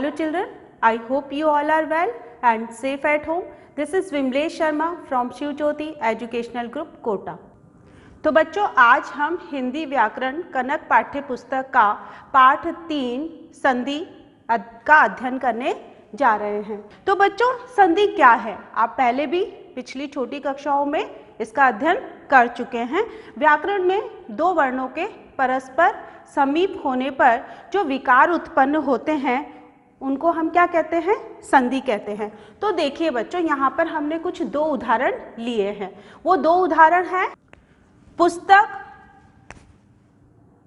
Hello children, I hope you all are well and safe at home. This is Vimlesh Sharma from Shiv Jyoti Educational Group, Kota. तो बच्चों, आज हम हिंदी व्याकरण कनक पाठ्य पुस्तक का पाठ 3 संधि का अध्ययन करने जा रहे हैं। तो बच्चों, संधि क्या है? आप पहले भी पिछली छोटी कक्षाओं में इसका अध्ययन कर चुके हैं। व्याकरण में दो वर्णों के परस्पर समीप होने पर जो विकार उत्पन्न होते हैं उनको हम क्या कहते हैं? संधि कहते हैं। तो देखिए बच्चों, यहाँ पर हमने कुछ दो उदाहरण लिए हैं। वो दो उदाहरण हैं पुस्तक,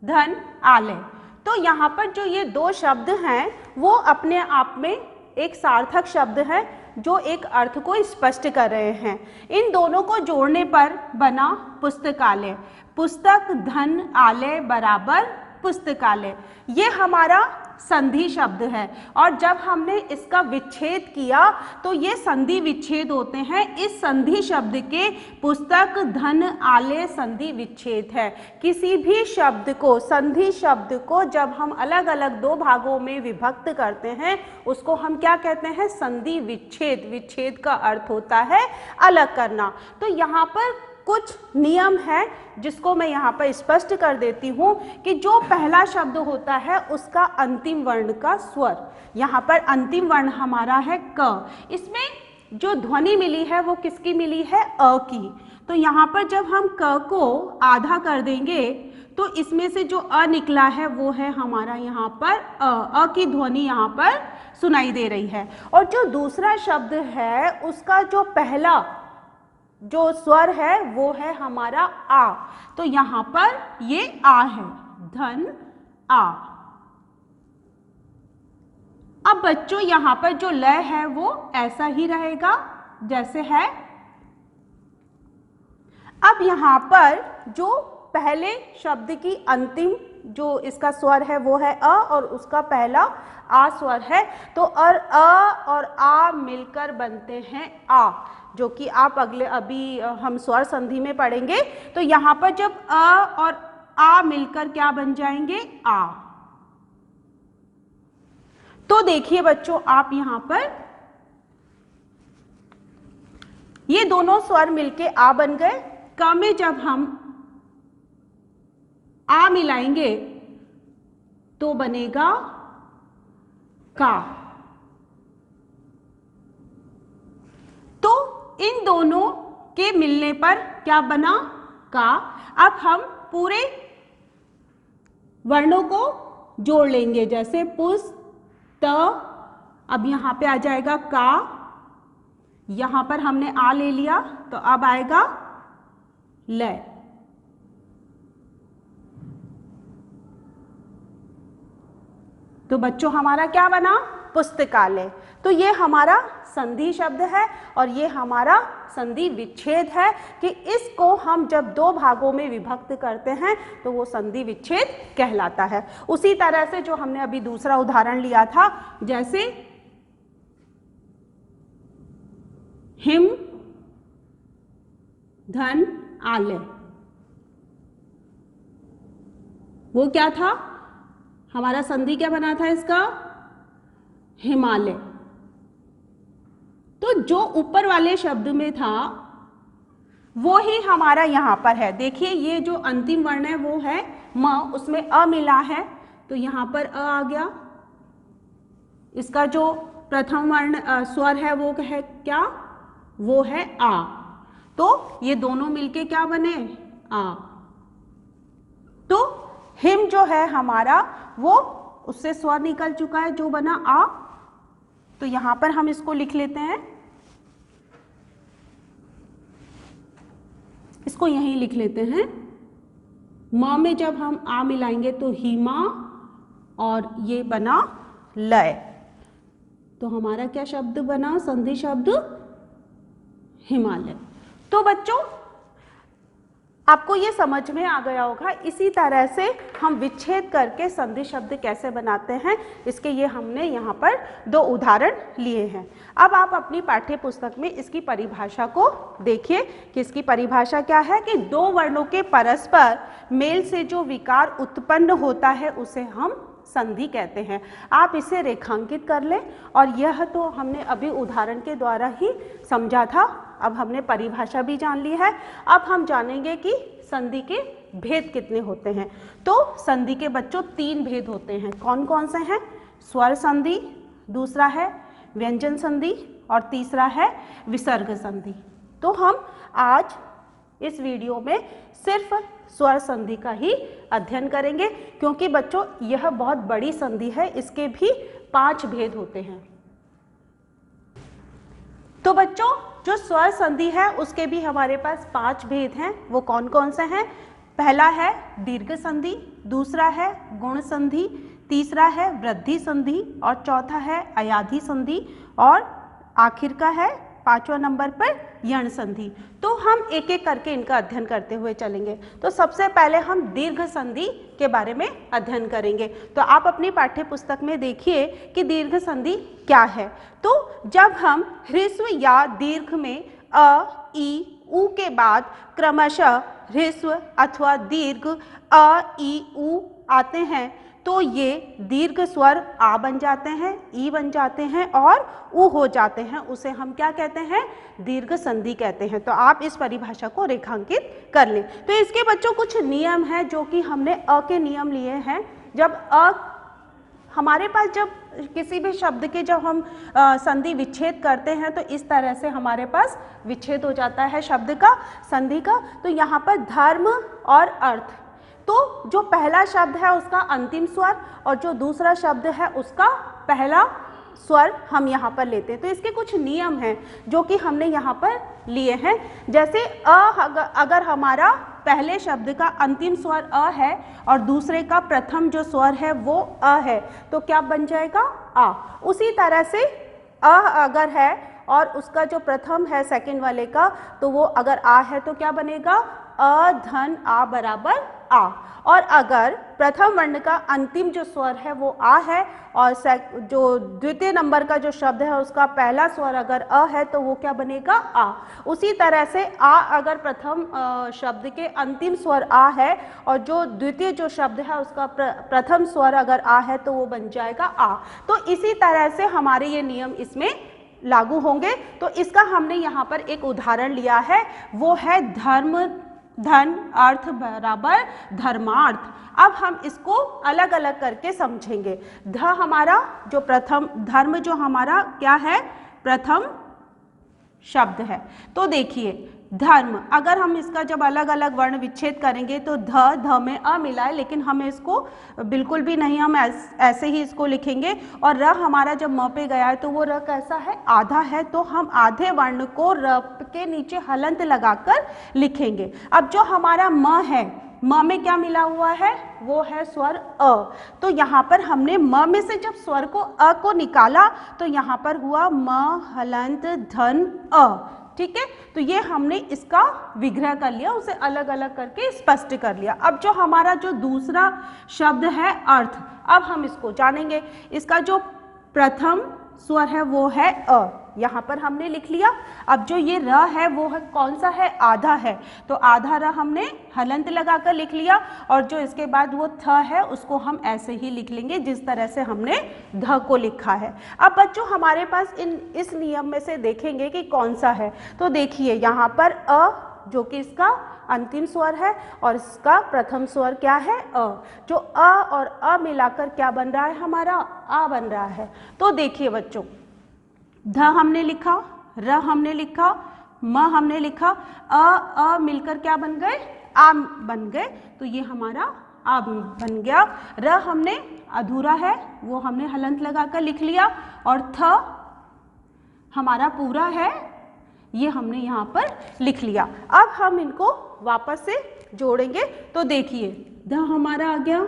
धन, आलय। तो यहाँ पर जो ये दो शब्द हैं वो अपने आप में एक सार्थक शब्द है जो एक अर्थ को स्पष्ट कर रहे हैं। इन दोनों को जोड़ने पर बना पुस्तकालय। पुस्तक, धन, आलय बराबर पुस्तकालय। ये हमारा संधि शब्द है और जब हमने इसका विच्छेद किया तो ये संधि विच्छेद होते हैं। इस संधि शब्द के पुस्तक, धन, आलय संधि विच्छेद है। किसी भी शब्द को, संधि शब्द को जब हम अलग अलग दो भागों में विभक्त करते हैं उसको हम क्या कहते हैं? संधि विच्छेद। विच्छेद का अर्थ होता है अलग करना। तो यहाँ पर कुछ नियम है जिसको मैं यहाँ पर स्पष्ट कर देती हूँ कि जो पहला शब्द होता है उसका अंतिम वर्ण का स्वर, यहाँ पर अंतिम वर्ण हमारा है क। इसमें जो ध्वनि मिली है वो किसकी मिली है? अ की। तो यहाँ पर जब हम क को आधा कर देंगे तो इसमें से जो अ निकला है वो है हमारा यहाँ पर अ की ध्वनि यहाँ पर सुनाई दे रही है। और जो दूसरा शब्द है उसका जो पहला जो स्वर है वो है हमारा आ। तो यहाँ पर ये आ है, धन, आ। अब बच्चों यहाँ पर जो लय है वो ऐसा ही रहेगा जैसे है। अब यहाँ पर जो पहले शब्द की अंतिम जो इसका स्वर है वो है अ और उसका पहला आ स्वर है। तो अ और आ मिलकर बनते हैं आ, जो कि आप अभी हम स्वर संधि में पढ़ेंगे। तो यहाँ पर जब अ और आ मिलकर क्या बन जाएंगे? आ। तो देखिए बच्चों, आप यहाँ पर ये दोनों स्वर मिलके आ बन गए। क में जब हम आ मिलाएंगे तो बनेगा का। तो इन दोनों के मिलने पर क्या बना? का। अब हम पूरे वर्णों को जोड़ लेंगे, जैसे पुस, त। अब यहाँ पे आ जाएगा का, यहाँ पर हमने आ ले लिया तो अब आएगा लय। तो बच्चों हमारा क्या बना? पुस्तकालय। तो ये हमारा संधि शब्द है और ये हमारा संधि विच्छेद है कि इसको हम जब दो भागों में विभक्त करते हैं तो वो संधि विच्छेद कहलाता है। उसी तरह से जो हमने अभी दूसरा उदाहरण लिया था, जैसे हिम, धन, आलय, वो क्या था? हमारा संधि क्या बना था इसका? हिमालय। तो जो ऊपर वाले शब्द में था वो ही हमारा यहाँ पर है। देखिए ये जो अंतिम वर्ण है वो है म, उसमें अ मिला है तो यहाँ पर अ आ गया। इसका जो प्रथम वर्ण स्वर है वो है क्या? वो है आ। तो ये दोनों मिलके क्या बने? आ। तो हिम जो है हमारा वो उससे स्वर निकल चुका है जो बना आ। तो यहां पर हम इसको लिख लेते हैं, इसको यहीं लिख लेते हैं। म में जब हम आ मिलाएंगे तो हिमा और ये बना लय। तो हमारा क्या शब्द बना? संधि शब्द हिमालय। तो बच्चों आपको ये समझ में आ गया होगा। इसी तरह से हम विच्छेद करके संधि शब्द कैसे बनाते हैं इसके ये हमने यहाँ पर दो उदाहरण लिए हैं। अब आप अपनी पाठ्य पुस्तक में इसकी परिभाषा को देखिए कि इसकी परिभाषा क्या है कि दो वर्णों के परस्पर मेल से जो विकार उत्पन्न होता है उसे हम संधि कहते हैं। आप इसे रेखांकित कर लें, और यह तो हमने अभी उदाहरण के द्वारा ही समझा था। अब हमने परिभाषा भी जान ली है। अब हम जानेंगे कि संधि के भेद कितने होते हैं। तो संधि के बच्चों 3 भेद होते हैं। कौन कौन से हैं? स्वर संधि, दूसरा है व्यंजन संधि, और तीसरा है विसर्ग संधि। तो हम आज इस वीडियो में सिर्फ स्वर संधि का ही अध्ययन करेंगे, क्योंकि बच्चों यह बहुत बड़ी संधि है, इसके भी 5 भेद होते हैं। तो बच्चों जो स्वर संधि है उसके भी हमारे पास 5 भेद हैं। वो कौन कौन से हैं? पहला है दीर्घ संधि, दूसरा है गुण संधि, तीसरा है वृद्धि संधि, और चौथा है अयाधि संधि, और आखिर का है 5वां नंबर पर यण संधि। तो हम एक एक करके इनका अध्ययन करते हुए चलेंगे। तो सबसे पहले हम दीर्घ संधि के बारे में अध्ययन करेंगे। तो आप अपनी पाठ्य पुस्तक में देखिए कि दीर्घ संधि क्या है। तो जब हम ह्रस्व या दीर्घ में अ, ई, उ के बाद क्रमशः ह्रस्व अथवा दीर्घ अ, ई, उ आते हैं तो ये दीर्घ स्वर आ बन जाते हैं, ई बन जाते हैं और उ हो जाते हैं। उसे हम क्या कहते हैं? दीर्घ संधि कहते हैं। तो आप इस परिभाषा को रेखांकित कर लें। तो इसके बच्चों कुछ नियम हैं जो कि हमने अ के नियम लिए हैं। जब हमारे पास जब किसी भी शब्द के जब हम संधि विच्छेद करते हैं तो इस तरह से हमारे पास विच्छेद हो जाता है शब्द का, संधि का। तो यहाँ पर धर्म और अर्थ, तो जो पहला शब्द है उसका अंतिम स्वर और जो दूसरा शब्द है उसका पहला स्वर हम यहाँ पर लेते हैं। तो इसके कुछ नियम हैं जो कि हमने यहाँ पर लिए हैं। जैसे अगर हमारा पहले शब्द का अंतिम स्वर अ है और दूसरे का प्रथम जो स्वर है वो अ है, तो क्या बन जाएगा? आ। उसी तरह से अ अगर है और उसका जो प्रथम है सेकंड वाले का, तो वो अगर आ है तो क्या बनेगा? अ धन आ बराबर आ। और अगर प्रथम वर्ण का अंतिम जो स्वर है वो आ है और जो द्वितीय नंबर का जो शब्द है उसका पहला स्वर अगर अ है तो वो क्या बनेगा? आ। उसी तरह से आ अगर प्रथम शब्द के अंतिम स्वर आ है और जो द्वितीय जो शब्द है उसका प्रथम स्वर अगर आ है तो वो बन जाएगा आ। तो इसी तरह से हमारे ये नियम इसमें लागू होंगे। तो इसका हमने यहाँ पर एक उदाहरण लिया है, वो है धर्म धन अर्थ बराबर धर्मार्थ। अब हम इसको अलग अलग करके समझेंगे। ध हमारा जो प्रथम, धर्म जो हमारा क्या है? प्रथम शब्द है। तो देखिए धर्म, अगर हम इसका जब अलग अलग वर्ण विच्छेद करेंगे तो ध में अ मिला है, लेकिन हमें इसको बिल्कुल भी नहीं, हम ऐसे ही इसको लिखेंगे। और र हमारा जब म पे गया है तो वो र कैसा है? आधा है। तो हम आधे वर्ण को र के नीचे हलंत लगाकर लिखेंगे। अब जो हमारा म है, म में क्या मिला हुआ है? वो है स्वर अ। तो यहाँ पर हमने म में से जब स्वर को अ को निकाला तो यहाँ पर हुआ म हलंत धन अ। ठीक है, तो ये हमने इसका विग्रह कर लिया, उसे अलग अलग करके स्पष्ट कर लिया। अब जो हमारा जो दूसरा शब्द है अर्थ, अब हम इसको जानेंगे। इसका जो प्रथम स्वर है वो है अ, यहाँ पर हमने लिख लिया। अब जो ये र है वो है कौन सा है? आधा है। तो आधा र हमने हलंत लगाकर लिख लिया और जो इसके बाद वो थ है उसको हम ऐसे ही लिख लेंगे जिस तरह से हमने ध को लिखा है। अब बच्चों हमारे पास इस नियम में से देखेंगे कि कौन सा है। तो देखिए यहाँ पर अ जो कि इसका अंतिम स्वर है और इसका प्रथम स्वर क्या है? अ। जो अ और अ मिलाकर क्या बन रहा है? हमारा आ बन रहा है। तो देखिए बच्चों, ध हमने लिखा, र हमने लिखा, म हमने लिखा, अ मिलकर क्या बन गए? आ बन गए। तो ये हमारा आ बन गया। र हमने अधूरा है वो हमने हलंत लगाकर लिख लिया और थ हमारा पूरा है ये हमने यहाँ पर लिख लिया। अब हम इनको वापस से जोड़ेंगे। तो देखिए ध हमारा आ गया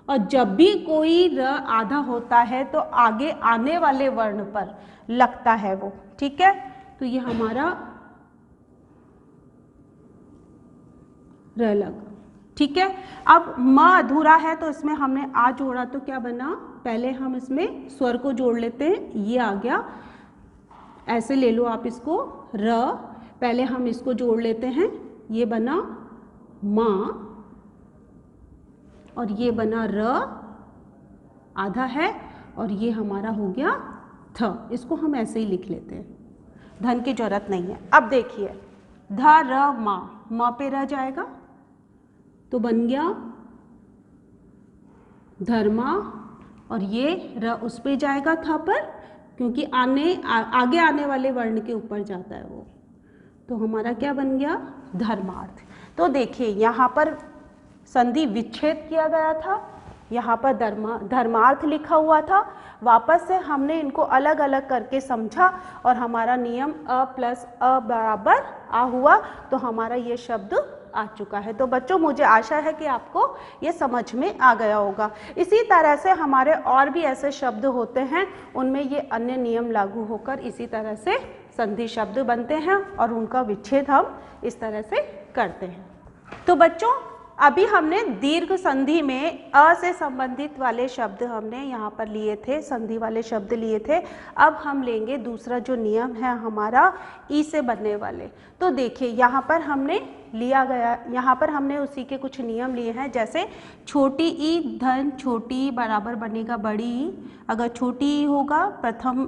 और जब भी कोई र आधा होता है तो आगे आने वाले वर्ण पर लगता है वो। ठीक है, तो ये हमारा र लगा। ठीक है, अब म अधूरा है तो इसमें हमने आ जोड़ा तो क्या बना? पहले हम इसमें स्वर को जोड़ लेते हैं। ये आ गया, ऐसे ले लो आप इसको, र। पहले हम इसको जोड़ लेते हैं, ये बना मा और ये बना र आधा है और ये हमारा हो गया थ। इसको हम ऐसे ही लिख लेते हैं, धन की जरूरत नहीं है। अब देखिए ध र म पे रह जाएगा तो बन गया धर्मा, और ये र उस पे जाएगा था पर, क्योंकि आगे आने वाले वर्ण के ऊपर जाता है वो, तो हमारा क्या बन गया धर्मार्थ। तो देखिए यहाँ पर संधि विच्छेद किया गया था, यहाँ पर धर्मार्थ लिखा हुआ था। वापस से हमने इनको अलग अलग करके समझा और हमारा नियम अ प्लस अ बराबर आ हुआ, तो हमारा ये शब्द आ चुका है। तो बच्चों मुझे आशा है कि आपको ये समझ में आ गया होगा। इसी तरह से हमारे और भी ऐसे शब्द होते हैं, उनमें ये अन्य नियम लागू होकर इसी तरह से संधि शब्द बनते हैं और उनका विच्छेद हम इस तरह से करते हैं। तो बच्चों अभी हमने दीर्घ संधि में अ से संबंधित वाले शब्द हमने यहाँ पर लिए थे, संधि वाले शब्द लिए थे। अब हम लेंगे दूसरा जो नियम है हमारा ई से बनने वाले। तो देखिए यहाँ पर हमने लिया गया, यहाँ पर हमने उसी के कुछ नियम लिए हैं, जैसे छोटी ई धन छोटी ई बराबर बनेगा बड़ी ई। अगर छोटी ई होगा प्रथम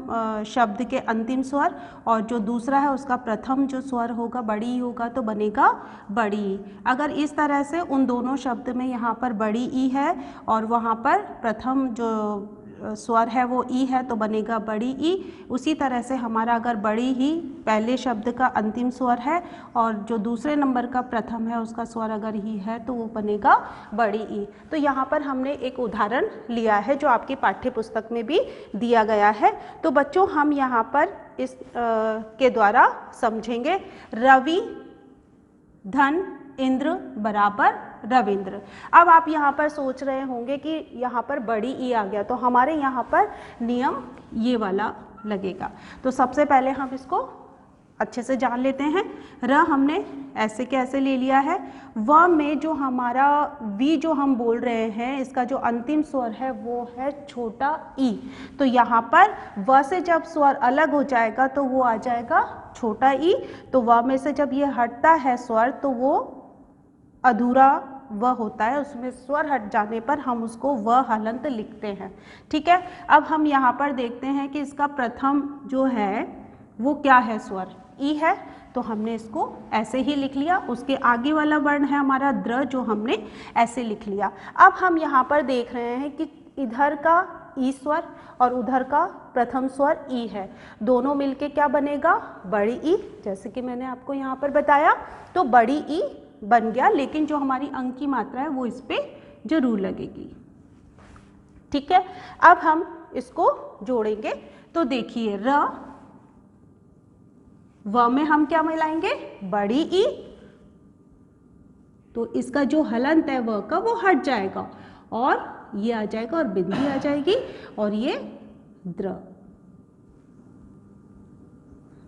शब्द के अंतिम स्वर और जो दूसरा है उसका प्रथम जो स्वर होगा बड़ी ई होगा तो बनेगा बड़ी ई। अगर इस तरह से उन दोनों शब्द में यहाँ पर बड़ी ई है और वहाँ पर प्रथम जो स्वर है वो ई है तो बनेगा बड़ी ई। उसी तरह से हमारा अगर बड़ी ही पहले शब्द का अंतिम स्वर है और जो दूसरे नंबर का प्रथम है उसका स्वर अगर ही है तो वो बनेगा बड़ी ई। तो यहाँ पर हमने एक उदाहरण लिया है जो आपकी पाठ्य पुस्तक में भी दिया गया है। तो बच्चों हम यहाँ पर इस के द्वारा समझेंगे। रवि धन इंद्र बराबर रविंद्र। अब आप यहाँ पर सोच रहे होंगे कि यहाँ पर बड़ी ई आ गया, तो हमारे यहाँ पर नियम ये वाला लगेगा। तो सबसे पहले हम इसको अच्छे से जान लेते हैं। र हमने ऐसे के ऐसे ले लिया है। व में जो हमारा वी जो हम बोल रहे हैं इसका जो अंतिम स्वर है वो है छोटा ई। तो यहाँ पर व से जब स्वर अलग हो जाएगा तो वो आ जाएगा छोटा ई। तो व में से जब ये हटता है स्वर तो वो अधूरा व होता है, उसमें स्वर हट जाने पर हम उसको व हलंत लिखते हैं। ठीक है, अब हम यहाँ पर देखते हैं कि इसका प्रथम जो है वो क्या है, स्वर ई है, तो हमने इसको ऐसे ही लिख लिया। उसके आगे वाला वर्ण है हमारा द्र जो हमने ऐसे लिख लिया। अब हम यहाँ पर देख रहे हैं कि इधर का ई स्वर और उधर का प्रथम स्वर ई है, दोनों मिलके क्या बनेगा बड़ी ई, जैसे कि मैंने आपको यहाँ पर बताया। तो बड़ी ई बन गया, लेकिन जो हमारी अंक की मात्रा है वो इस पे जरूर लगेगी। ठीक है, अब हम इसको जोड़ेंगे। तो देखिए र व में हम क्या मिलाएंगे बड़ी ई, तो इसका जो हलंत है व का वो हट जाएगा और ये आ जाएगा और बिंदी आ जाएगी और ये द्र।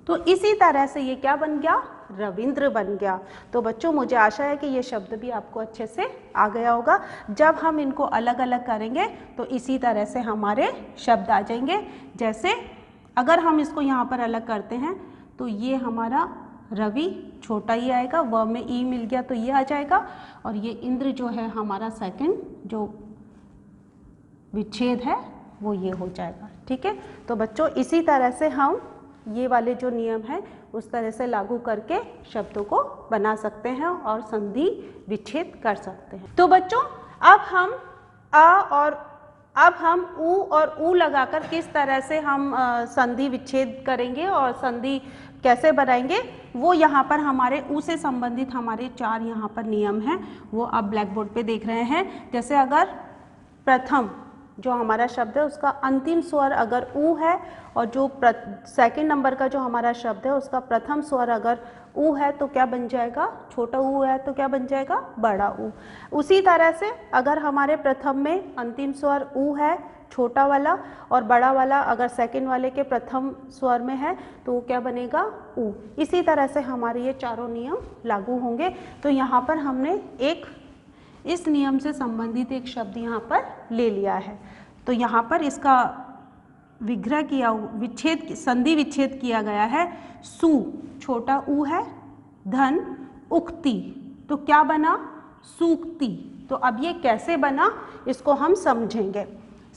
तो इसी तरह से ये क्या बन गया रविंद्र बन गया। तो बच्चों मुझे आशा है कि ये शब्द भी आपको अच्छे से आ गया होगा। जब हम इनको अलग अलग करेंगे तो इसी तरह से हमारे शब्द आ जाएंगे। जैसे अगर हम इसको यहाँ पर अलग करते हैं तो ये हमारा रवि छोटा ही आएगा, व में ई मिल गया तो ये आ जाएगा, और ये इंद्र जो है हमारा सेकंड जो विच्छेद है वो ये हो जाएगा। ठीक है, तो बच्चों इसी तरह से हम ये वाले जो नियम है उस तरह से लागू करके शब्दों को बना सकते हैं और संधि विच्छेद कर सकते हैं। तो बच्चों अब हम उ और ऊ लगाकर किस तरह से हम संधि विच्छेद करेंगे और संधि कैसे बनाएंगे वो यहाँ पर हमारे ऊ से संबंधित हमारे 4 यहाँ पर नियम हैं, वो आप ब्लैक बोर्ड पे देख रहे हैं। जैसे अगर प्रथम जो हमारा शब्द है उसका अंतिम स्वर अगर ऊ है और जो सेकंड नंबर का जो हमारा शब्द है उसका प्रथम स्वर अगर ऊ है तो क्या बन जाएगा छोटा ऊ है तो क्या बन जाएगा बड़ा ऊ। उसी तरह से अगर हमारे प्रथम में अंतिम स्वर ऊ है छोटा वाला और बड़ा वाला अगर सेकंड वाले के प्रथम स्वर में है तो वो क्या बनेगा ऊ। इसी तरह से हमारे ये चारों नियम लागू होंगे। तो यहाँ पर हमने एक इस नियम से संबंधित एक शब्द यहाँ पर ले लिया है। तो यहाँ पर इसका विग्रह किया विच्छेद संधि विच्छेद किया गया है। सु छोटा ऊ है, धन उक्ति तो क्या बना सूक्ति। तो अब ये कैसे बना इसको हम समझेंगे।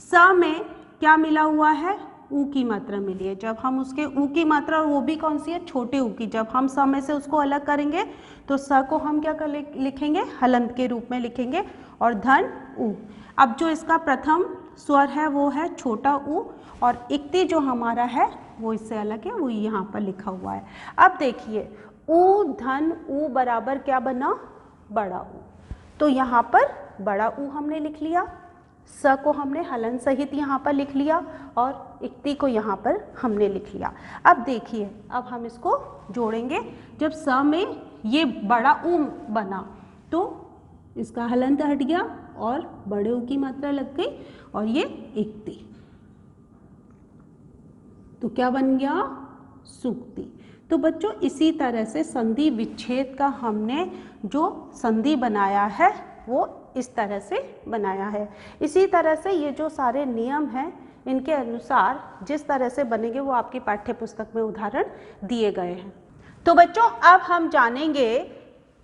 स में क्या मिला हुआ है, ऊ की मात्रा मिली है। जब हम उसके ऊ की मात्रा, और वो भी कौन सी है, छोटे ऊ की, जब हम स में से उसको अलग करेंगे तो स को हम क्या कर लिखेंगे, हलंत के रूप में लिखेंगे, और धन ऊ। अब जो इसका प्रथम स्वर है वो है छोटा ऊ, और इक्ति जो हमारा है वो इससे अलग है, वो यहाँ पर लिखा हुआ है। अब देखिए ऊ धन ऊ बराबर क्या बना, बड़ा ऊ। तो यहाँ पर बड़ा ऊ हमने लिख लिया, स को हमने हलन सहित यहाँ पर लिख लिया, और इक्ति को यहाँ पर हमने लिख लिया। अब देखिए, अब हम इसको जोड़ेंगे। जब स में ये बड़ा ऊ बना तो इसका हलंत हट गया और बड़े ऊ की मात्रा लग गई, और ये इक्ति, तो क्या बन गया, सूक्ति। तो बच्चों इसी तरह से संधि विच्छेद का हमने जो संधि बनाया है वो इस तरह से बनाया है। इसी तरह से ये जो सारे नियम हैं इनके अनुसार जिस तरह से बनेंगे वो आपकी पाठ्य पुस्तक में उदाहरण दिए गए हैं। तो बच्चों अब हम जानेंगे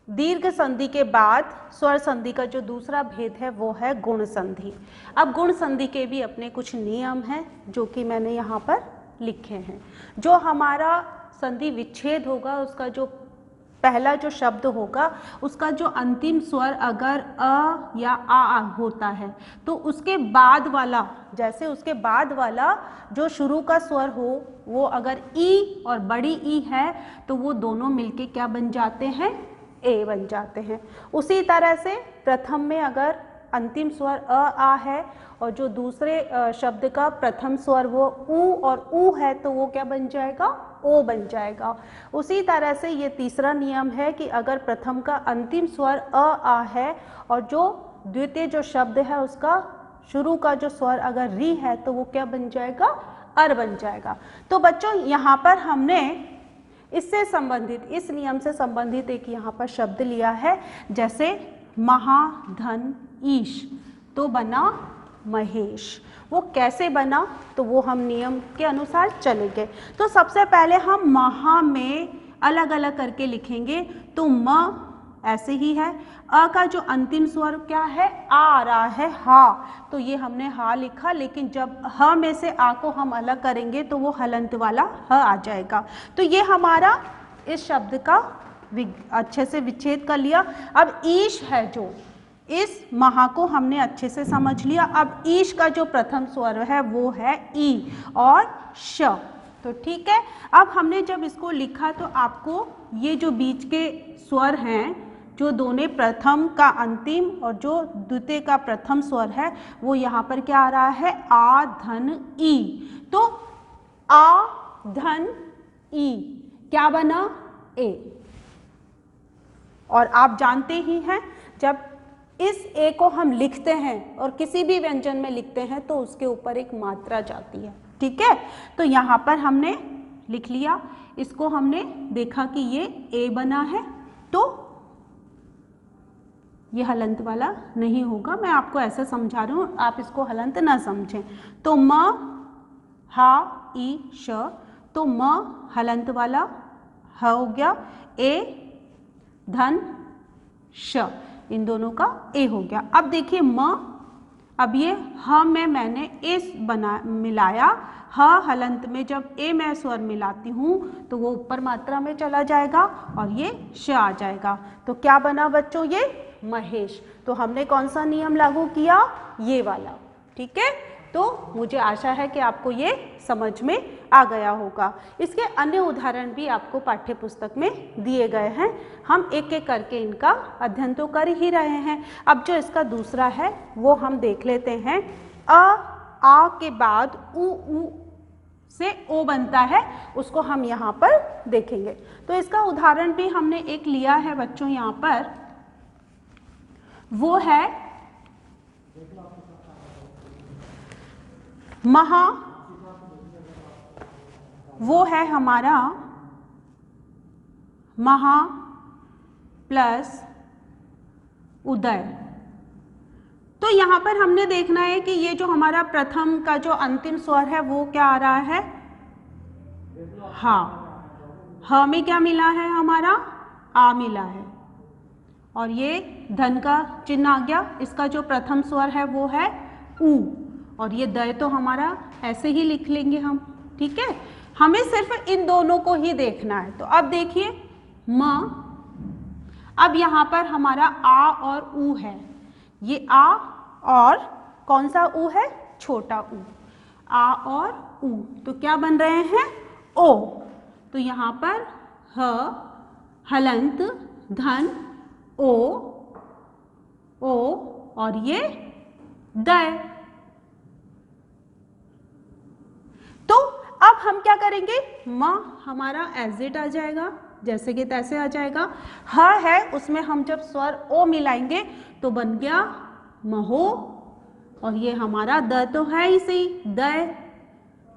दीर्घ संधि के बाद स्वर संधि का जो दूसरा भेद है वो है गुण संधि। अब गुण संधि के भी अपने कुछ नियम हैं जो कि मैंने यहाँ पर लिखे हैं। जो हमारा संधि विच्छेद होगा उसका जो पहला जो शब्द होगा उसका जो अंतिम स्वर अगर अ या आ होता है तो उसके बाद वाला, जैसे उसके बाद वाला जो शुरू का स्वर हो वो अगर ई और बड़ी ई है तो वो दोनों मिलके क्या बन जाते हैं, ए बन जाते हैं। उसी तरह से प्रथम में अगर अंतिम स्वर अ आ है और जो दूसरे शब्द का प्रथम स्वर वो ऊ और ऊ है तो वो क्या बन जाएगा, ओ बन जाएगा। उसी तरह से ये तीसरा नियम है कि अगर प्रथम का अंतिम स्वर अ आ है और जो द्वितीय जो शब्द है उसका शुरू का जो स्वर अगर री है तो वो क्या बन जाएगा, अर बन जाएगा। तो बच्चों यहाँ पर हमने इससे संबंधित, इस नियम से संबंधित एक यहाँ पर शब्द लिया है, जैसे महाधन ईश तो बना महेश। वो कैसे बना तो वो हम नियम के अनुसार चलेंगे। तो सबसे पहले हम महा में अलग अलग करके लिखेंगे। तो म ऐसे ही है, अ का जो अंतिम स्वर क्या है, आ रहा है हा, तो ये हमने हा लिखा, लेकिन जब ह में से आ को हम अलग करेंगे तो वो हलंत वाला ह आ जाएगा। तो ये हमारा इस शब्द का अच्छे से विच्छेद कर लिया। अब ईश है जो, इस महा को हमने अच्छे से समझ लिया। अब ईश का जो प्रथम स्वर है वो है ई और श, तो ठीक है। अब हमने जब इसको लिखा तो आपको ये जो बीच के स्वर हैं, जो दोनों प्रथम का अंतिम और जो द्वितीय का प्रथम स्वर है वो यहाँ पर क्या आ रहा है, आ धन ई। तो आ धन ई क्या बना, ए। और आप जानते ही हैं जब इस ए को हम लिखते हैं और किसी भी व्यंजन में लिखते हैं तो उसके ऊपर एक मात्रा जाती है, ठीक है। तो यहाँ पर हमने लिख लिया, इसको हमने देखा कि ये ए बना है तो ये हलंत वाला नहीं होगा। मैं आपको ऐसा समझा रही हूँ, आप इसको हलंत ना समझें। तो म हा ई श, तो म हलंत वाला ह हो गया, ए धन श, इन दोनों का ए हो गया। अब देखिए म, अब ये ह में मैंने इस मिलाया, ह हलंत में जब ए मैं स्वर मिलाती हूँ तो वो ऊपर मात्रा में चला जाएगा और ये श आ जाएगा। तो क्या बना बच्चों, ये महेश। तो हमने कौन सा नियम लागू किया, ये वाला, ठीक है। तो मुझे आशा है कि आपको ये समझ में आ गया होगा। इसके अन्य उदाहरण भी आपको पाठ्य पुस्तक में दिए गए हैं, हम एक एक करके इनका अध्ययन तो कर ही रहे हैं। अब जो इसका दूसरा है वो हम देख लेते हैं। आ के बाद ऊ से ओ बनता है, उसको हम यहाँ पर देखेंगे। तो इसका उदाहरण भी हमने एक लिया है बच्चों यहाँ पर, वो है महा, वो है हमारा महा प्लस उदय। तो यहाँ पर हमने देखना है कि ये जो हमारा प्रथम का जो अंतिम स्वर है वो क्या आ रहा है, हा। ह में क्या मिला है हमारा, आ मिला है, और ये धन का चिन्ह आ गया। इसका जो प्रथम स्वर है वो है ऊ, और ये द तो हमारा ऐसे ही लिख लेंगे हम, ठीक है। हमें सिर्फ इन दोनों को ही देखना है। तो अब देखिए म, अब यहाँ पर हमारा आ और ऊ है, ये आ और कौन सा ऊ है, छोटा ऊ, आ और ऊ, तो क्या बन रहे हैं, ओ। तो यहाँ पर ह हलंत धन ओ, ओ और ये द। तो अब हम क्या करेंगे, म हमारा एज इट आ जाएगा, जैसे कि तैसे आ जाएगा। ह है उसमें हम जब स्वर ओ मिलाएंगे तो बन गया महो, और ये हमारा द तो है इसी द,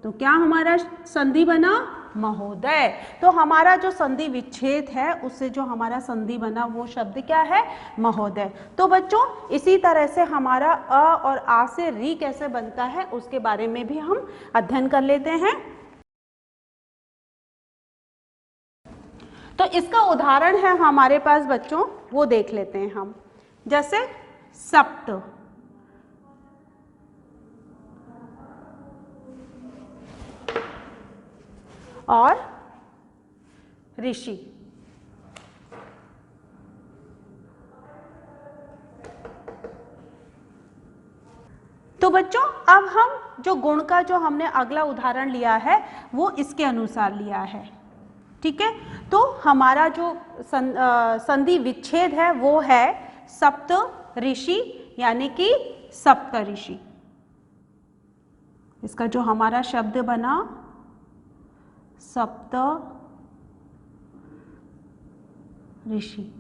तो क्या हमारा संधि बना, महोदय। तो हमारा जो संधि विच्छेद है उससे जो हमारा संधि बना वो शब्द क्या है, महोदय। तो बच्चों इसी तरह से हमारा अ और आ से री कैसे बनता है उसके बारे में भी हम अध्ययन कर लेते हैं। तो इसका उदाहरण है हमारे पास बच्चों, वो देख लेते हैं हम। जैसे सप्त और ऋषि। तो बच्चों अब हम जो गुण का जो हमने अगला उदाहरण लिया है वो इसके अनुसार लिया है, ठीक है। तो हमारा जो संधि विच्छेद है वो है सप्त ऋषि, यानी कि सप्त ऋषि। इसका जो हमारा शब्द बना सप्त ऋषि।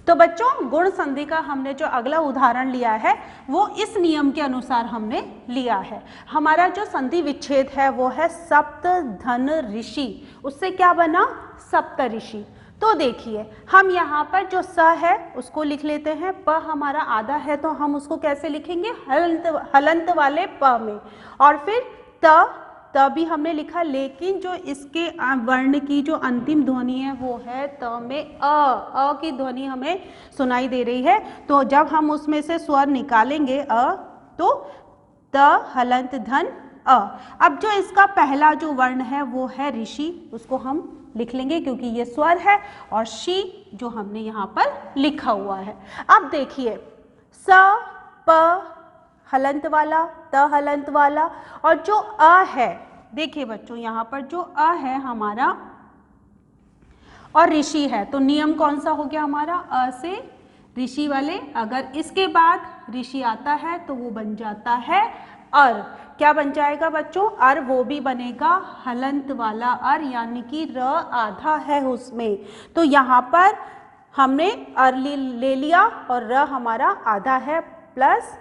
तो बच्चों गुण संधि का हमने जो अगला उदाहरण लिया है वो इस नियम के अनुसार हमने लिया है। हमारा जो संधि विच्छेद है वो है सप्त धन ऋषि, उससे क्या बना, सप्त ऋषि। तो देखिए हम यहाँ पर जो स है उसको लिख लेते हैं, प हमारा आधा है तो हम उसको कैसे लिखेंगे, हलंत वाले प में, और फिर त भी हमने लिखा, लेकिन जो इसके वर्ण की जो अंतिम ध्वनि है वो है त में अ की ध्वनि हमें सुनाई दे रही है। तो जब हम उसमें से स्वर निकालेंगे तो त हलंत धन अ। अब जो इसका पहला जो वर्ण है वो है ऋषि, उसको हम लिख लेंगे क्योंकि ये स्वर है, और शी जो हमने यहाँ पर लिखा हुआ है। अब देखिए स प हलंत वाला, त हलंत वाला, और जो अ है, देखिए बच्चों यहाँ पर जो अ है हमारा और ऋषि है, तो नियम कौन सा हो गया हमारा, अ से ऋषि वाले, अगर इसके बाद ऋषि आता है तो वो बन जाता है अर। क्या बन जाएगा बच्चों, अर, वो भी बनेगा हलंत वाला अर, यानी कि र आधा है उसमें। तो यहाँ पर हमने अर ले लिया और र हमारा आधा है, प्लस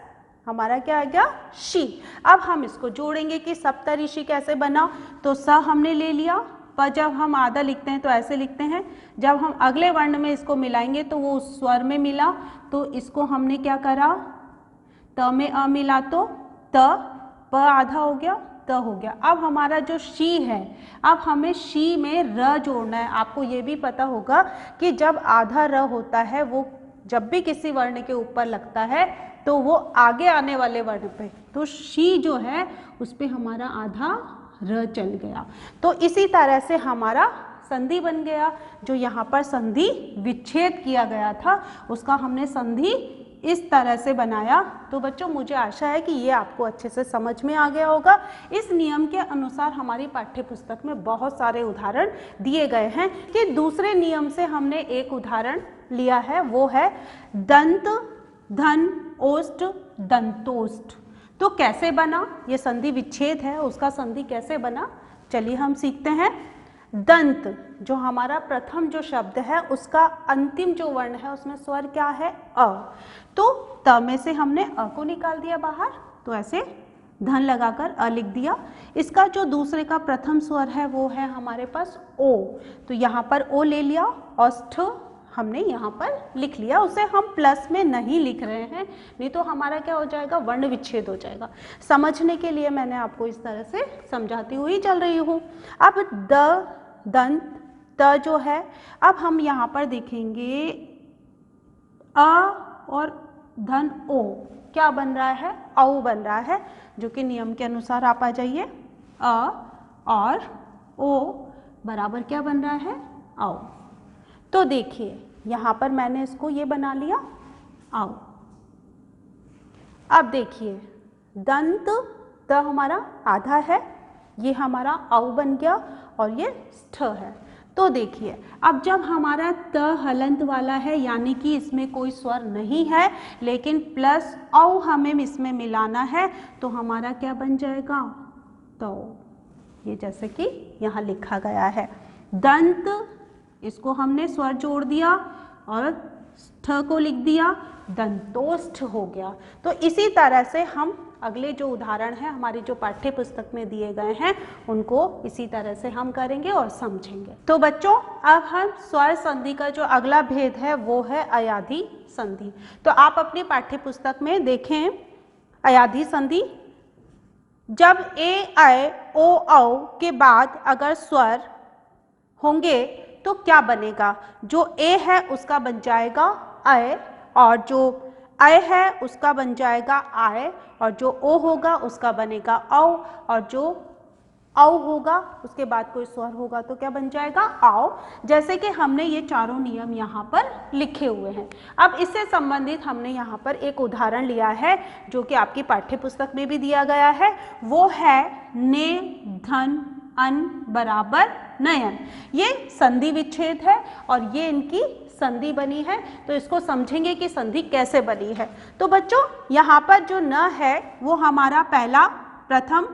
हमारा क्या आ गया, शी। अब हम इसको जोड़ेंगे कि सप्त ऋषि कैसे बना, तो स हमने ले लिया, पर जब हम आधा लिखते हैं तो ऐसे लिखते हैं, जब हम अगले वर्ण में इसको मिलाएंगे तो वो उस स्वर में मिला, तो इसको हमने क्या करा, त में अ मिला तो त, प आधा हो गया, त हो गया। अब हमारा जो शी है, अब हमें शी में र जोड़ना है। आपको ये भी पता होगा कि जब आधा र होता है वो जब भी किसी वर्ण के ऊपर लगता है तो वो आगे आने वाले वर्ण पे, तो शी जो है उस पे हमारा आधा र चल गया। तो इसी तरह से हमारा संधि बन गया। जो यहाँ पर संधि विच्छेद किया गया था उसका हमने संधि इस तरह से बनाया। तो बच्चों मुझे आशा है कि ये आपको अच्छे से समझ में आ गया होगा। इस नियम के अनुसार हमारी पाठ्य पुस्तक में बहुत सारे उदाहरण दिए गए हैं कि दूसरे नियम से हमने एक उदाहरण लिया है, वो है दंत धन ओष्ठ दंतोष्ठ। तो कैसे बना, ये संधि विच्छेद है, उसका संधि कैसे बना, चलिए हम सीखते हैं। दंत जो हमारा प्रथम जो शब्द है उसका अंतिम जो वर्ण है उसमें स्वर क्या है, अ। तो त में से हमने अ को निकाल दिया बाहर, तो ऐसे धन लगाकर अ लिख दिया। इसका जो दूसरे का प्रथम स्वर है वो है हमारे पास ओ, तो यहाँ पर ओ ले लिया, औष्ठ हमने यहाँ पर लिख लिया, उसे हम प्लस में नहीं लिख रहे हैं, नहीं तो हमारा क्या हो जाएगा, वर्ण विच्छेद हो जाएगा। समझने के लिए मैंने आपको इस तरह से समझाती हुई चल रही हूँ। अब द दंत त जो है, अब हम यहाँ पर देखेंगे अ और धन ओ क्या बन रहा है, औ बन रहा है, जो कि नियम के अनुसार आप आ जाइए, अ और ओ बराबर क्या बन रहा है, औ। तो देखिए यहाँ पर मैंने इसको ये बना लिया औ। अब देखिए दंत त हमारा आधा है, ये हमारा औ बन गया और ये स्थ है। तो देखिए अब जब हमारा त हलंत वाला है यानी कि इसमें कोई स्वर नहीं है लेकिन प्लस औ हमें इसमें मिलाना है, तो हमारा क्या बन जाएगा, तो ये जैसे कि यहाँ लिखा गया है दंत, इसको हमने स्वर जोड़ दिया और स्थ को लिख दिया, दंतोष्ठ हो गया। तो इसी तरह से हम अगले जो उदाहरण है हमारी जो पाठ्य पुस्तक में दिए गए हैं उनको इसी तरह से हम करेंगे और समझेंगे। तो बच्चों अब हम स्वर संधि का जो अगला भेद है वो है अयाधी संधि। तो आप अपनी पाठ्य पुस्तक में देखें अयाधी संधि, जब ए आय ओ औ के बाद अगर स्वर होंगे तो क्या बनेगा, जो ए है उसका बन जाएगा अय और जो अय है उसका बन जाएगा आय और जो ओ होगा उसका बनेगा औ और जो औ होगा उसके बाद कोई स्वर होगा तो क्या बन जाएगा आओ। जैसे कि हमने ये चारों नियम यहाँ पर लिखे हुए हैं। अब इससे संबंधित हमने यहाँ पर एक उदाहरण लिया है जो कि आपकी पाठ्य पुस्तक में भी दिया गया है, वो है ने धन अन बराबर नयन। ये संधि विच्छेद है और ये इनकी संधि बनी है, तो इसको समझेंगे कि संधि कैसे बनी है। तो बच्चों यहाँ पर जो न है वो हमारा पहला प्रथम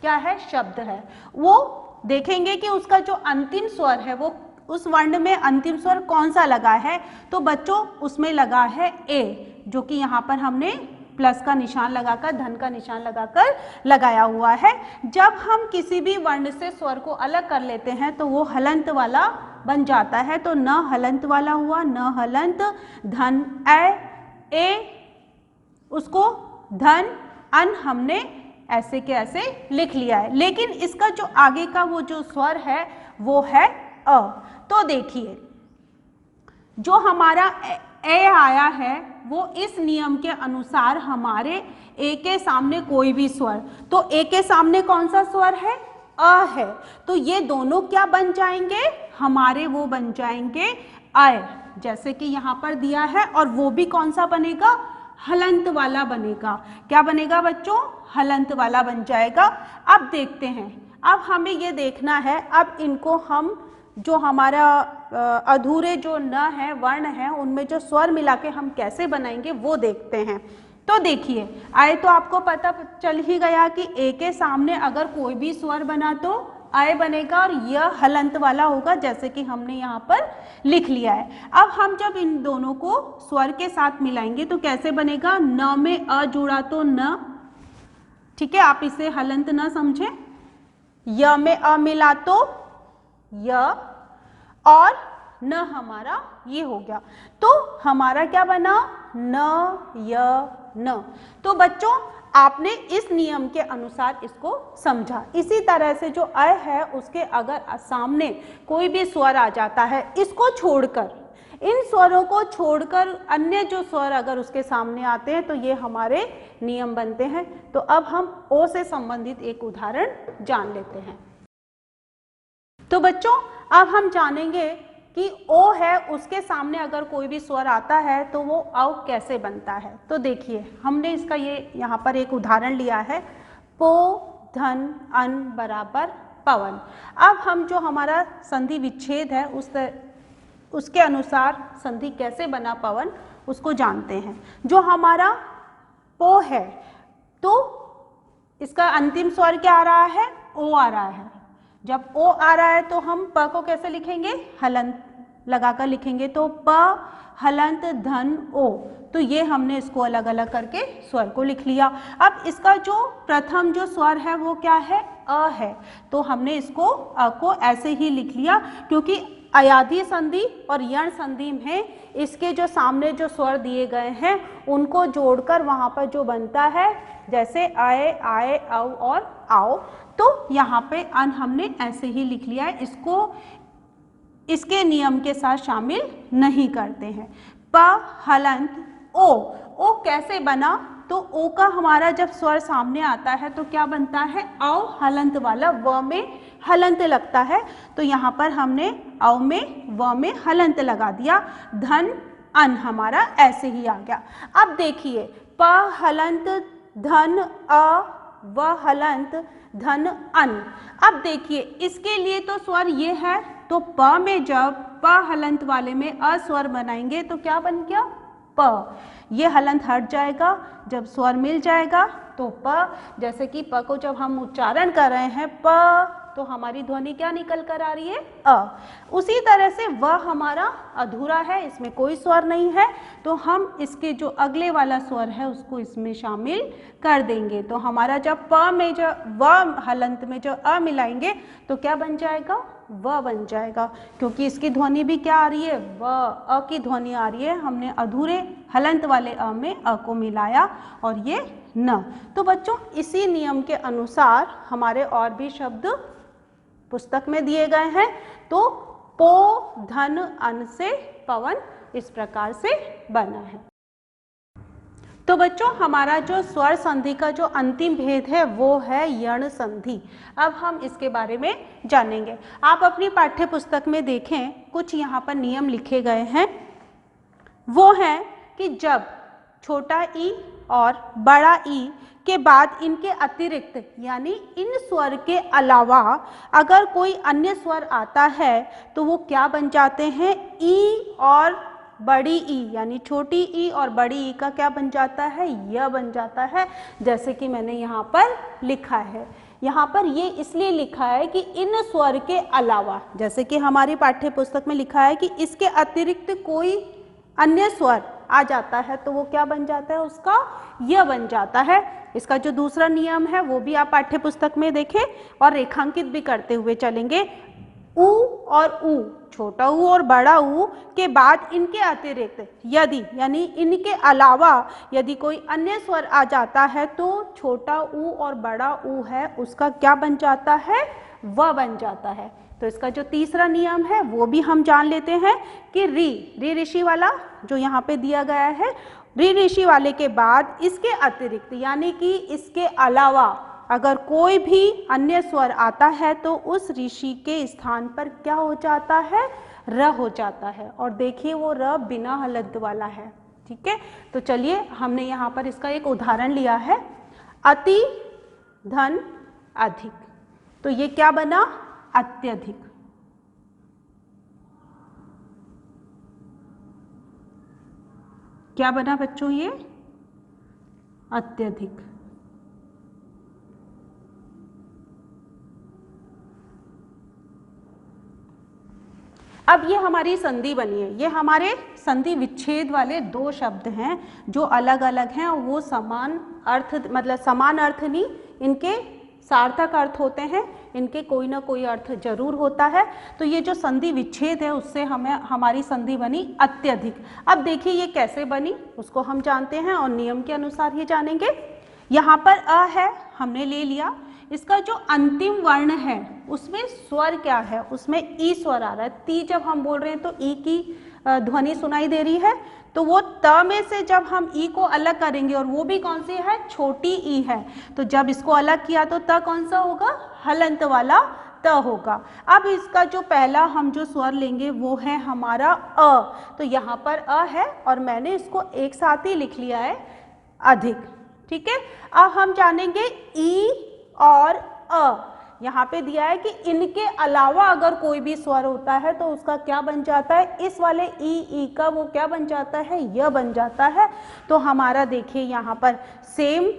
क्या है, शब्द है। वो देखेंगे कि उसका जो अंतिम स्वर है वो उस वर्ण में अंतिम स्वर कौन सा लगा है, तो बच्चों उसमें लगा है ए, जो कि यहाँ पर हमने प्लस का निशान लगाकर धन का निशान लगाकर लगाया हुआ है। जब हम किसी भी वर्ण से स्वर को अलग कर लेते हैं तो वो हलंत वाला बन जाता है। तो न हलंत वाला हुआ, न हलंत, धन ए, उसको धन अन हमने ऐसे के ऐसे लिख लिया है, लेकिन इसका जो आगे का वो जो स्वर है वो है अ। तो देखिए जो हमारा ए आया है वो इस नियम के अनुसार हमारे ए के सामने कोई भी स्वर, तो ए के सामने कौन सा स्वर है, अ है, तो ये दोनों क्या बन जाएंगे हमारे, वो बन जाएंगे अय, जैसे कि यहाँ पर दिया है। और वो भी कौन सा बनेगा, हलंत वाला बनेगा। क्या बनेगा बच्चों, हलंत वाला बन जाएगा। अब देखते हैं, अब हमें ये देखना है, अब इनको हम जो हमारा अधूरे जो न है वर्ण है उनमें जो स्वर मिला के हम कैसे बनाएंगे वो देखते हैं। तो देखिए आए तो आपको पता चल ही गया कि ए के सामने अगर कोई भी स्वर बना तो आय बनेगा और यह हलंत वाला होगा, जैसे कि हमने यहाँ पर लिख लिया है। अब हम जब इन दोनों को स्वर के साथ मिलाएंगे तो कैसे बनेगा, न में अ जुड़ा तो न, ठीक है, आप इसे हलंत न समझे, य में अ मिला तो य, और न हमारा ये हो गया, तो हमारा क्या बना, न य न। तो बच्चों आपने इस नियम के अनुसार इसको समझा। इसी तरह से जो अ है उसके अगर सामने कोई भी स्वर आ जाता है, इसको छोड़कर, इन स्वरों को छोड़कर अन्य जो स्वर अगर उसके सामने आते हैं तो ये हमारे नियम बनते हैं। तो अब हम ओ से संबंधित एक उदाहरण जान लेते हैं। तो बच्चों अब हम जानेंगे कि ओ है उसके सामने अगर कोई भी स्वर आता है तो वो औ कैसे बनता है। तो देखिए हमने इसका ये यहाँ पर एक उदाहरण लिया है, पो धन अन बराबर पवन। अब हम जो हमारा संधि विच्छेद है उसके अनुसार संधि कैसे बना पवन उसको जानते हैं। जो हमारा पो है तो इसका अंतिम स्वर क्या आ रहा है, ओ आ रहा है। जब ओ आ रहा है तो हम प को कैसे लिखेंगे, हलंत लगाकर लिखेंगे, तो प हलंत धन ओ। तो ये हमने इसको अलग अलग करके स्वर को लिख लिया। अब इसका जो प्रथम जो स्वर है वो क्या है, अ है, तो हमने इसको अ को ऐसे ही लिख लिया, क्योंकि अयाधी संधि और यण संधि में इसके जो सामने जो स्वर दिए गए हैं उनको जोड़कर वहाँ पर जो बनता है, जैसे आए आए औ और आओ, तो यहाँ पे अन हमने ऐसे ही लिख लिया है, इसको इसके नियम के साथ शामिल नहीं करते हैं। प हलंत ओ। ओ कैसे बना? तो ओ का हमारा जब स्वर सामने आता है तो क्या बनता है? औ हलंत वाला, व में हलंत लगता है। तो यहाँ पर हमने औ में व में हलंत लगा दिया। धन अन हमारा ऐसे ही आ गया। अब देखिए प हलंत धन अ, व हलंत धन अन। अब देखिए इसके लिए तो स्वर ये है, तो प में जब प हलंत वाले में अ स्वर बनाएंगे तो क्या बन गया? प। ये हलंत हट जाएगा, जब स्वर मिल जाएगा तो प। जैसे कि प को जब हम उच्चारण कर रहे हैं प, तो हमारी ध्वनि क्या निकल कर आ रही है? अ। उसी तरह से व हमारा अधूरा है, इसमें कोई स्वर नहीं है, तो हम इसके जो अगले वाला स्वर है उसको इसमें शामिल कर देंगे। तो हमारा जब प में जो व हलंत में जो अ मिलाएंगे तो क्या बन जाएगा? व बन जाएगा, क्योंकि इसकी ध्वनि भी क्या आ रही है? व, अ की ध्वनि आ रही है। हमने अधूरे हलंत वाले अ में अ को मिलाया और ये न। तो बच्चों इसी नियम के अनुसार हमारे और भी शब्द पुस्तक में दिए गए हैं। तो पो धन अन से पवन इस प्रकार से बना है। तो बच्चों हमारा जो स्वर संधि का जो अंतिम भेद है वो है यण संधि। अब हम इसके बारे में जानेंगे। आप अपनी पाठ्य पुस्तक में देखें, कुछ यहाँ पर नियम लिखे गए हैं। वो है कि जब छोटा ई और बड़ा ई के बाद इनके अतिरिक्त यानी इन स्वर के अलावा अगर कोई अन्य स्वर आता है तो वो क्या बन जाते हैं? ई और बड़ी ई, यानी छोटी ई और बड़ी ई का क्या बन जाता है? य बन जाता है। जैसे कि मैंने यहाँ पर लिखा है, यहाँ पर ये इसलिए लिखा है कि इन स्वर के अलावा, जैसे कि हमारी पाठ्य पुस्तक में लिखा है कि इसके अतिरिक्त कोई अन्य स्वर आ जाता है तो वो क्या बन जाता है? उसका य बन जाता है। इसका जो दूसरा नियम है वो भी आप पाठ्य पुस्तक में देखें और रेखांकित भी करते हुए चलेंगे। उ और उ, छोटा उ और बड़ा उ के बाद इनके अतिरिक्त यदि यानी इनके अलावा यदि कोई अन्य स्वर आ जाता है तो छोटा उ और बड़ा उ है उसका क्या बन जाता है? व बन जाता है। तो इसका जो तीसरा नियम है वो भी हम जान लेते हैं कि री ऋषि वाला जो यहाँ पे दिया गया है, री ऋषि वाले के बाद इसके अतिरिक्त यानी कि इसके अलावा अगर कोई भी अन्य स्वर आता है तो उस ऋषि के स्थान पर क्या हो जाता है? र हो जाता है। और देखिए वो र बिना हलंत वाला है। ठीक है, तो चलिए हमने यहाँ पर इसका एक उदाहरण लिया है, अति धन अधिक। तो ये क्या बना? अत्यधिक। क्या बना बच्चों? ये अत्यधिक। अब ये हमारी संधि बनी है। ये हमारे संधि विच्छेद वाले दो शब्द हैं जो अलग अलग हैं और वो समान अर्थ, मतलब समान अर्थ नहीं, इनके सार्थक अर्थ होते हैं, इनके कोई ना कोई अर्थ जरूर होता है। तो ये जो संधि विच्छेद है उससे हमें हमारी संधि बनी अत्यधिक। अब देखिए ये कैसे बनी उसको हम जानते हैं और नियम के अनुसार ये जानेंगे। यहाँ पर अ है, हमने ले लिया। इसका जो अंतिम वर्ण है उसमें स्वर क्या है? उसमें ई स्वर आ रहा है। ती जब हम बोल रहे हैं तो ई की ध्वनि सुनाई दे रही है, तो वो त में से जब हम ई को अलग करेंगे, और वो भी कौन सी है? छोटी ई है। तो जब इसको अलग किया तो त कौन सा होगा? हलंत वाला त होगा। अब इसका जो पहला हम जो स्वर लेंगे वो है हमारा अ। तो यहाँ पर अ है और मैंने इसको एक साथ ही लिख लिया है, अधिक। ठीक है, अब हम जानेंगे ई और अ। यहाँ पे दिया है कि इनके अलावा अगर कोई भी स्वर होता है तो उसका क्या बन जाता है? इस वाले ई का वो क्या बन जाता है? य बन जाता है। तो हमारा देखिए यहाँ पर सेम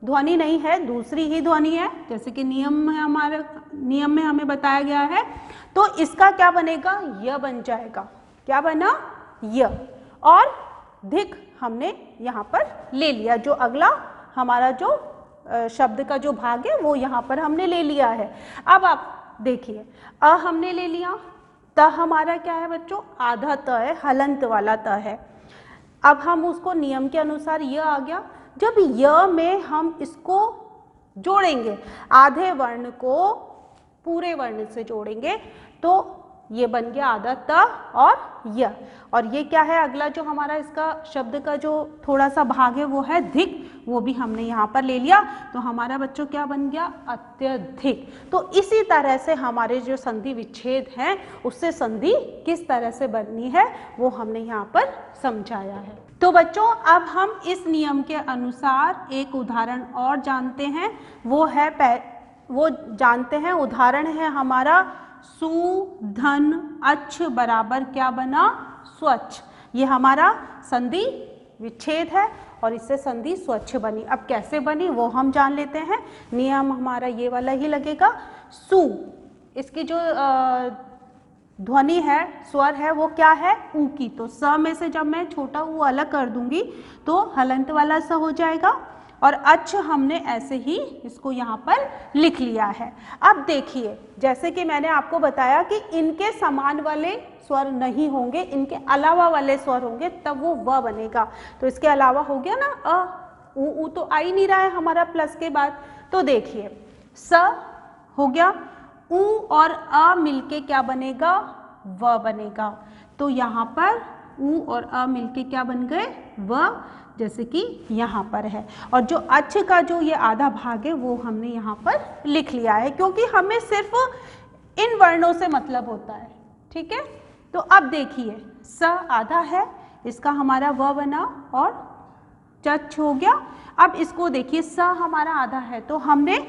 ध्वनि नहीं है, दूसरी ही ध्वनि है, जैसे कि नियम में हमें बताया गया है। तो इसका क्या बनेगा? य बन जाएगा। क्या बना? य। और धिक हमने यहाँ पर ले लिया, जो अगला हमारा जो शब्द का जो भाग है वो यहाँ पर हमने ले लिया है। अब आप देखिए अ हमने ले लिया, त हमारा क्या है बच्चों? आधा त है, हलंत वाला त है। अब हम उसको नियम के अनुसार य आ गया। जब य में हम इसको जोड़ेंगे, आधे वर्ण को पूरे वर्ण से जोड़ेंगे तो ये बन गया आधा त और य। और ये क्या है अगला जो हमारा इसका शब्द का जो थोड़ा सा भाग है वो है धिक, वो भी हमने यहाँ पर ले लिया। तो हमारा बच्चों क्या बन गया? अत्यधिक। तो इसी तरह से हमारे जो संधि विच्छेद हैं उससे संधि किस तरह से बननी है वो हमने यहाँ पर समझाया है। तो बच्चों अब हम इस नियम के अनुसार एक उदाहरण और जानते हैं, वो जानते हैं उदाहरण है हमारा सु धन अच्छ बराबर क्या बना? स्वच्छ। ये हमारा संधि विच्छेद है और इससे संधि स्वच्छ बनी। अब कैसे बनी वो हम जान लेते हैं। नियम हमारा ये वाला ही लगेगा। सु, इसकी जो ध्वनि है, स्वर है, वो क्या है? ऊ की। तो स में से जब मैं छोटा ऊ अलग कर दूंगी तो हलंत वाला स हो जाएगा। और अच्छ हमने ऐसे ही इसको यहाँ पर लिख लिया है। अब देखिए जैसे कि मैंने आपको बताया कि इनके समान वाले स्वर नहीं होंगे, इनके अलावा वाले स्वर होंगे तब वो व बनेगा। तो इसके अलावा हो गया ना अ, ऊ तो आ ही नहीं रहा है हमारा प्लस के बाद। तो देखिए स हो गया, ऊ और अ मिलके क्या बनेगा? व बनेगा। तो यहाँ पर ऊ और अ मिलके क्या बन गए? व, जैसे कि यहाँ पर है। और जो अच्छ का जो ये आधा भाग है वो हमने यहाँ पर लिख लिया है क्योंकि हमें सिर्फ इन वर्णों से मतलब होता है। ठीक है, तो अब देखिए स आधा है, इसका हमारा व बना और चच्छ हो गया। अब इसको देखिए स हमारा आधा है तो हमने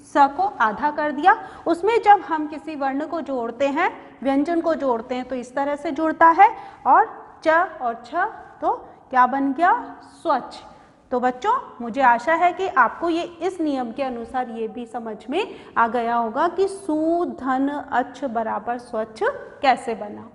स को आधा कर दिया। उसमें जब हम किसी वर्ण को जोड़ते हैं, व्यंजन को जोड़ते हैं तो इस तरह से जुड़ता है। और च और छ तो क्या बन गया? स्वच्छ। तो बच्चों मुझे आशा है कि आपको ये इस नियम के अनुसार ये भी समझ में आ गया होगा कि सु धन अच्छ बराबर स्वच्छ कैसे बना।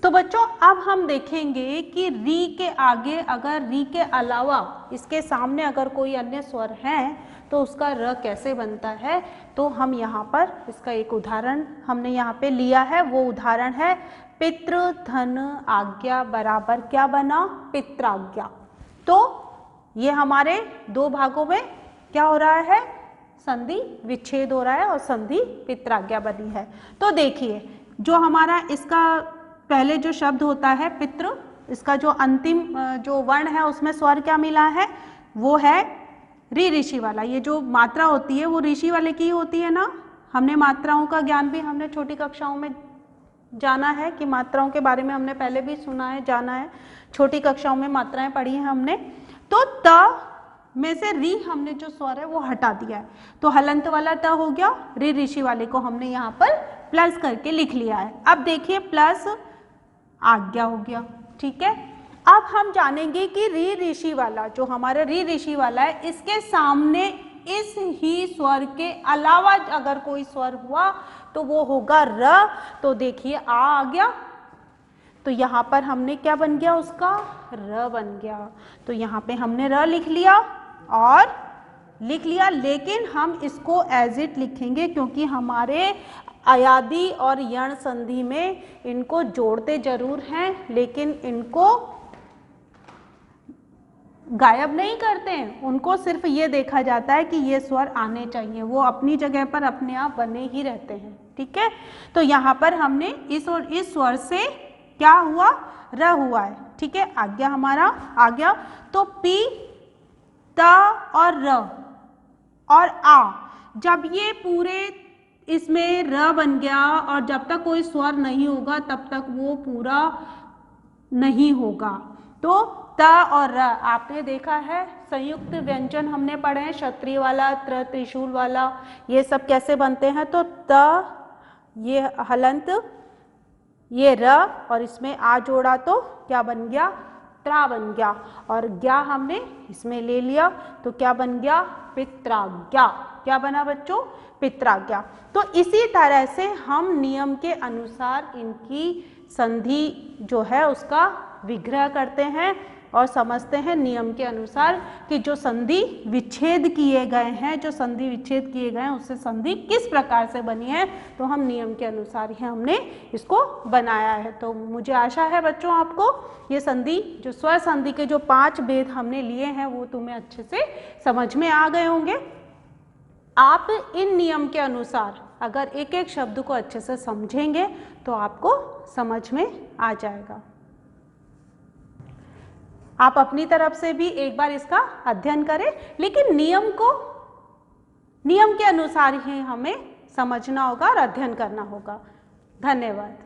तो बच्चों अब हम देखेंगे कि री के आगे अगर री के अलावा इसके सामने अगर कोई अन्य स्वर है तो उसका र कैसे बनता है। तो हम यहाँ पर इसका एक उदाहरण हमने यहाँ पे लिया है। वो उदाहरण है पितृ धन आज्ञा बराबर क्या बना? पित्राज्ञा। तो ये हमारे दो भागों में क्या हो रहा है? संधि विच्छेद हो रहा है और संधि पित्राज्ञा बनी है। तो देखिए जो हमारा इसका पहले जो शब्द होता है पितृ, इसका जो अंतिम जो वर्ण है उसमें स्वर क्या मिला है? वो है री ऋषि वाला। ये जो मात्रा होती है वो ऋषि वाले की होती है ना। हमने मात्राओं का ज्ञान भी हमने छोटी कक्षाओं में जाना है कि मात्राओं के बारे में हमने पहले भी सुना है, जाना है। छोटी कक्षाओं में मात्राएं पढ़ी हैं हमने। तो त में से री हमने जो स्वर है वो हटा दिया है तो हलंत वाला त हो गया। री ऋषि वाले को हमने यहाँ पर प्लस करके लिख लिया है। अब देखिए प्लस आज्ञा हो गया। ठीक है, अब हम जानेंगे कि री ऋषि वाला जो हमारा री ऋषि वाला है इसके सामने इस ही स्वर के अलावा अगर कोई स्वर हुआ तो वो होगा र। तो देखिए आ गया तो यहाँ पर हमने क्या बन गया? उसका र बन गया। तो यहाँ पे हमने र लिख लिया और लिख लिया, लेकिन हम इसको एज इट लिखेंगे क्योंकि हमारे अयादि और यण संधि में इनको जोड़ते जरूर हैं लेकिन इनको गायब नहीं करते हैं। उनको सिर्फ ये देखा जाता है कि ये स्वर आने चाहिए, वो अपनी जगह पर अपने आप बने ही रहते हैं। ठीक है, तो यहाँ पर हमने इस और इस स्वर से क्या हुआ? र हुआ है। ठीक है, आज्ञा हमारा आ गया। तो पी त और र और आ, जब ये पूरे इसमें र बन गया और जब तक कोई स्वर नहीं होगा तब तक वो पूरा नहीं होगा। तो त और र आपने देखा है संयुक्त व्यंजन हमने पढ़े हैं, क्षत्रिय वाला, त्रिशूल वाला, ये सब कैसे बनते हैं। तो त ये हलंत, ये र और इसमें आ जोड़ा तो क्या बन गया? त्रा बन गया। और ज्ञा हमने इसमें ले लिया तो क्या बन गया? पित्राज्ञा। क्या बना बच्चों? पित्राज्ञा। तो इसी तरह से हम नियम के अनुसार इनकी संधि जो है उसका विग्रह करते हैं और समझते हैं नियम के अनुसार कि जो संधि विच्छेद किए गए हैं, जो संधि विच्छेद किए गए हैं उससे संधि किस प्रकार से बनी है। तो हम नियम के अनुसार ही हमने इसको बनाया है। तो मुझे आशा है बच्चों आपको ये संधि जो स्वर संधि के जो 5 भेद हमने लिए हैं वो तुम्हें अच्छे से समझ में आ गए होंगे। आप इन नियम के अनुसार अगर एक एक शब्द को अच्छे से समझेंगे तो आपको समझ में आ जाएगा। आप अपनी तरफ से भी एक बार इसका अध्ययन करें, लेकिन नियम के अनुसार ही हमें समझना होगा और अध्ययन करना होगा। धन्यवाद।